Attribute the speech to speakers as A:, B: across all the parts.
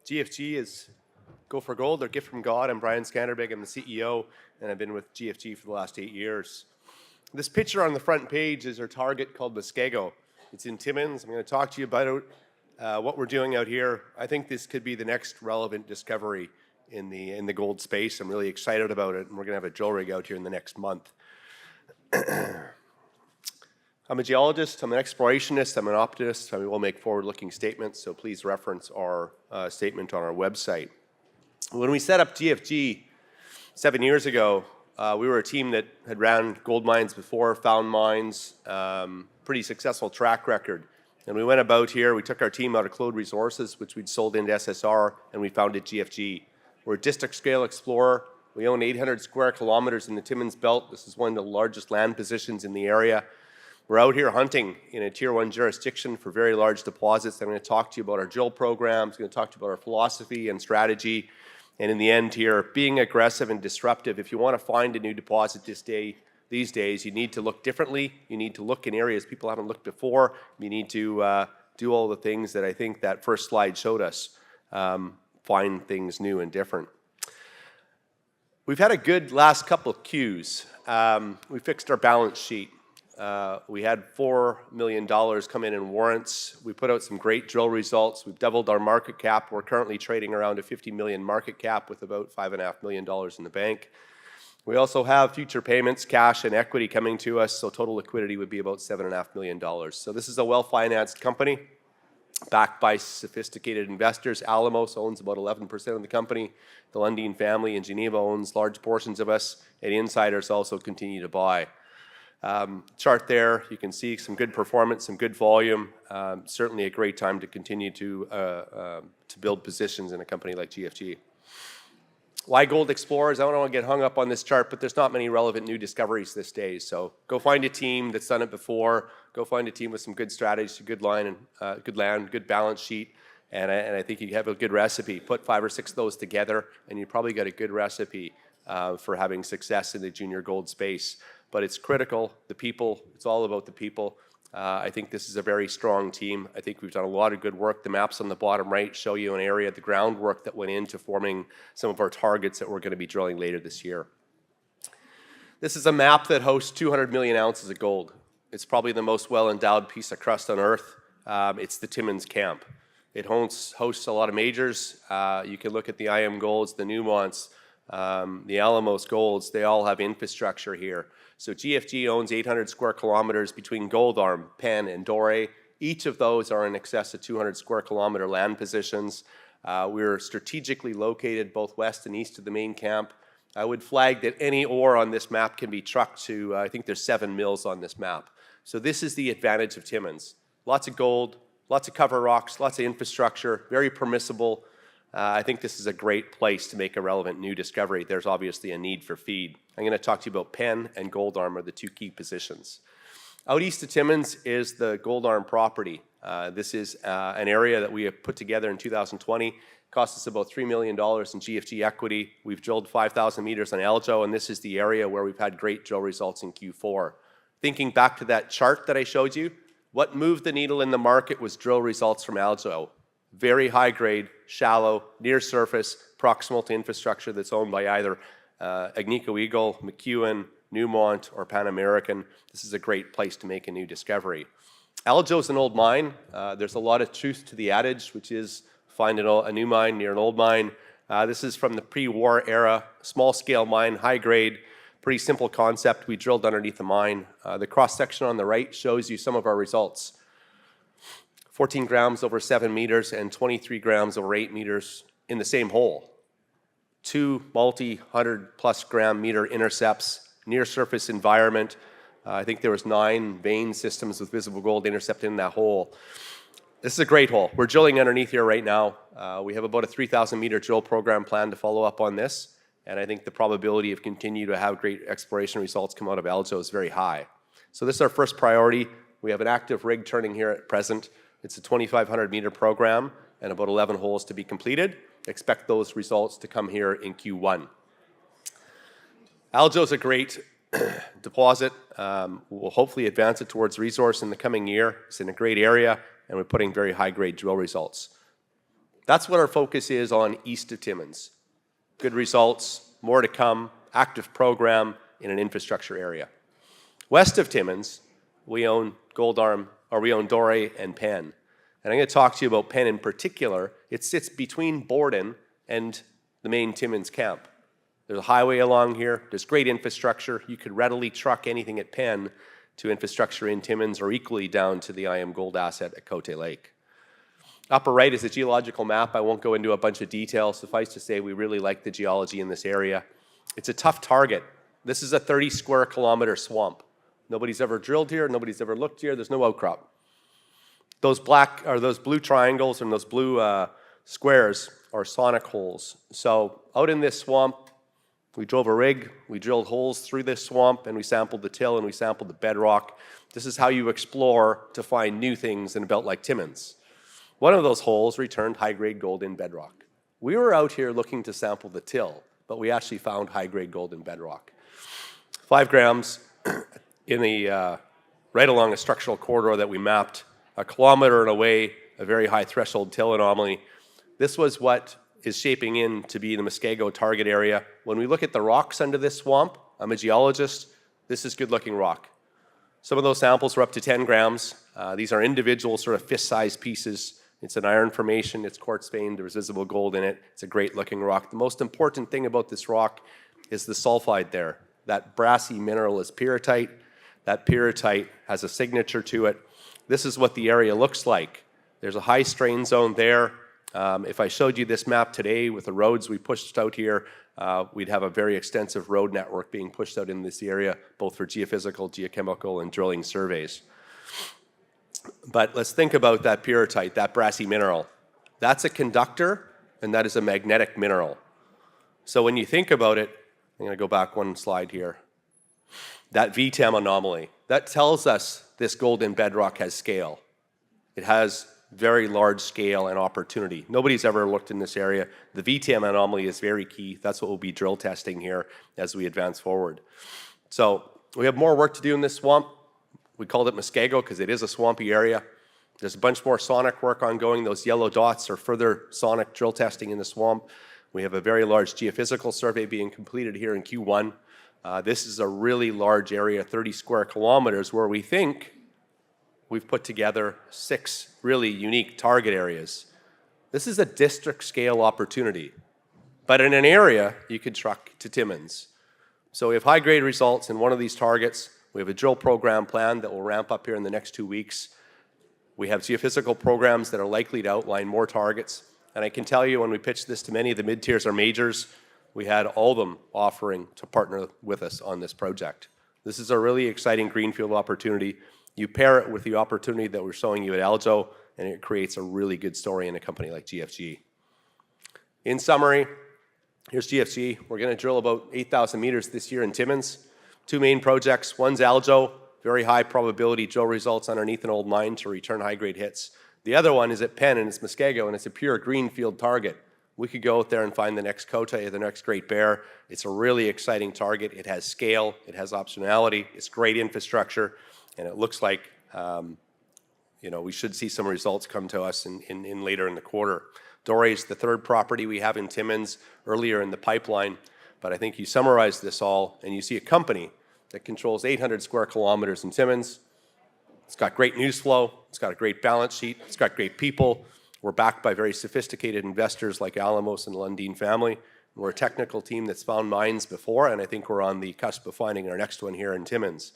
A: GFG is Go for Gold, or Gift from God. I'm Brian Skanderbeg, I'm the CEO, and I've been with GFG for the last 8 years. This picture on the front page is our target called Muskego. It's in Timmins. I'm going to talk to you about what we're doing out here. I think this could be the next relevant discovery in the gold space. I'm really excited about it, and we're going to have a drill rig out here in the next month. I'm a geologist, I'm an explorationist, I'm an optimist. I will make forward-looking statements, so please reference our statement on our website. When we set up GFG 7 years ago, we were a team that had ran gold mines before, found mines, pretty successful track record. And we went about here, we took our team out of Claude Resources, which we'd sold into SSR, and we founded GFG. We're a district-scale explorer. We own 800 square kilometers in the Timmins Belt. This is one of the largest land positions in the area. We're out here hunting in a Tier 1 jurisdiction for very large deposits. I'm going to talk to you about our drill programs, I'm going to talk to you about our philosophy and strategy, and in the end here, being aggressive and disruptive. If you want to find a new deposit these days, you need to look differently. You need to look in areas people haven't looked before. You need to do all the things that I think that first slide showed us, find things new and different. We've had a good last couple of Qs. We fixed our balance sheet. We had $4 million come in warrants. We put out some great drill results. We've doubled our market cap. We're currently trading around a 50 million market cap with about $5.5 million in the bank. We also have future payments, cash and equity coming to us, so total liquidity would be about $7.5 million. So this is a well-financed company backed by sophisticated investors. Alamos owns about 11% of the company. The Lundin family in Geneva owns large portions of us, and insiders also continue to buy. Chart there, you can see some good performance, some good volume. Certainly a great time to continue to build positions in a company like GFG. Why gold explorers? I don't want to get hung up on this chart, but there's not many relevant new discoveries these days. So go find a team that's done it before. Go find a team with some good strategies, good line, and good land, good balance sheet, and I think you have a good recipe. Put 5 or 6 of those together, and you probably got a good recipe for having success in the junior gold space. But it's critical, the people, it's all about the people. I think this is a very strong team. I think we've done a lot of good work. The maps on the bottom right show you an area, the groundwork that went into forming some of our targets that we're going to be drilling later this year. This is a map that hosts 200 million ounces of gold. It's probably the most well-endowed piece of crust on earth. It's the Timmins camp. It hosts a lot of majors. You can look at the IM Golds, the Newmonts, the Alamos Golds. They all have infrastructure here. So GFG owns 800 square kilometers between Gold Arm, Penn, and Doré. Each of those are in excess of 200 square kilometer land positions. We're strategically located both west and east of the main camp. I would flag that any ore on this map can be trucked to, I think there's 7 mills on this map. So this is the advantage of Timmins. Lots of gold, lots of cover rocks, lots of infrastructure, very permissible. I think this is a great place to make a relevant new discovery. There's obviously a need for feed. I'm going to talk to you about Penn and Gold Arm are the 2 key positions. Out east of Timmins is the Gold Arm property. This is an area that we have put together in 2020. It cost us about $3 million in GFG equity. We've drilled 5,000 meters on Aljo, and this is the area where we've had great drill results in Q4. Thinking back to that chart that I showed you, what moved the needle in the market was drill results from Aljo. Very high grade, shallow, near surface, proximal to infrastructure that's owned by either Agnico Eagle, McEwen, Newmont, or Pan American. This is a great place to make a new discovery. Aljo's an old mine. There's a lot of truth to the adage, which is find a new mine near an old mine. This is from the pre-war era, small scale mine, high grade, pretty simple concept. We drilled underneath the mine. The cross section on the right shows you some of our results. 14 grams over 7 meters and 23 grams over 8 meters in the same hole. 2 multi-100-plus gram meter intercepts, near surface environment. I think there was 9 vein systems with visible gold intercepted in that hole. This is a great hole. We're drilling underneath here right now. We have about a 3,000 meter drill program planned to follow up on this, and I think the probability of continue to have great exploration results come out of Aljo is very high. So this is our first priority. We have an active rig turning here at present. It's a 2,500 meter program and about 11 holes to be completed. Expect those results to come here in Q1. Aljo is a great deposit. We'll hopefully advance it towards resource in the coming year. It's in a great area, and we're putting very high grade drill results. That's what our focus is on east of Timmins. Good results, more to come, active program in an infrastructure area. West of Timmins, we own we own Doré and Penn. And I'm going to talk to you about Penn in particular. It sits between Borden and the main Timmins camp. There's a highway along here. There's great infrastructure. You could readily truck anything at Penn to infrastructure in Timmins or equally down to the IM Gold asset at Cote Lake. Upper right is a geological map. I won't go into a bunch of details. Suffice to say, we really like the geology in this area. It's a tough target. This is a 30 square kilometer swamp. Nobody's ever drilled here. Nobody's ever looked here. There's no outcrop. Those blue triangles and those blue squares are sonic holes. So out in this swamp, we drove a rig, we drilled holes through this swamp, and we sampled the till and we sampled the bedrock. This is how you explore to find new things in a belt like Timmins. One of those holes returned high-grade gold in bedrock. We were out here looking to sample the till, but we actually found high-grade gold in bedrock. 5 grams in the right along a structural corridor that we mapped, a kilometer away, a very high threshold till anomaly. This was what is shaping in to be the Muskego target area. When we look at the rocks under this swamp, I'm a geologist, this is good-looking rock. Some of those samples were up to 10 grams. These are individual sort of fist-sized pieces. It's an iron formation, it's quartz veined, there's visible gold in it. It's a great-looking rock. The most important thing about this rock is the sulfide there. That brassy mineral is pyrrhotite. That pyrrhotite has a signature to it. This is what the area looks like. There's a high strain zone there. If I showed you this map today with the roads we pushed out here, we'd have a very extensive road network being pushed out in this area, both for geophysical, geochemical, and drilling surveys. But let's think about that pyrrhotite, that brassy mineral. That's a conductor, and that is a magnetic mineral. So when you think about it, I'm going to go back one slide here. That VTEM anomaly, that tells us this gold in bedrock has scale. It has very large scale and opportunity. Nobody's ever looked in this area. The VTEM anomaly is very key. That's what we'll be drill testing here as we advance forward. So we have more work to do in this swamp. We called it Muskego because it is a swampy area. There's a bunch more sonic work ongoing. Those yellow dots are further sonic drill testing in the swamp. We have a very large geophysical survey being completed here in Q1. This is a really large area, 30 square kilometers, where we think we've put together 6 really unique target areas. This is a district scale opportunity, but in an area you could truck to Timmins. So we have high grade results in one of these targets. We have a drill program planned that will ramp up here in the next 2 weeks. We have geophysical programs that are likely to outline more targets. And I can tell you when we pitched this to many of the mid-tiers or majors, we had all of them offering to partner with us on this project. This is a really exciting greenfield opportunity. You pair it with the opportunity that we're showing you at Aljo, and it creates a really good story in a company like GFG. In summary, here's GFG. We're going to drill about 8,000 meters this year in Timmins. 2 main projects. One's Aljo, very high probability drill results underneath an old mine to return high-grade hits. The other one is at Penn, and it's Muskego, and it's a pure greenfield target. We could go out there and find the next Cote, the next Great Bear. It's a really exciting target. It has scale, it has optionality, it's great infrastructure, and it looks like we should see some results come to us in later in the quarter. Doré is the 3rd property we have in Timmins, earlier in the pipeline, but I think you summarize this all, and you see a company that controls 800 square kilometers in Timmins. It's got great news flow, it's got a great balance sheet, it's got great people. We're backed by very sophisticated investors like Alamos and the Lundin family. We're a technical team that's found mines before, and I think we're on the cusp of finding our next one here in Timmins.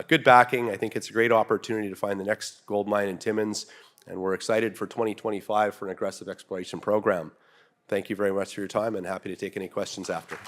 A: Good backing. I think it's a great opportunity to find the next gold mine in Timmins, and we're excited for 2025 for an aggressive exploration program. Thank you very much for your time, and happy to take any questions after.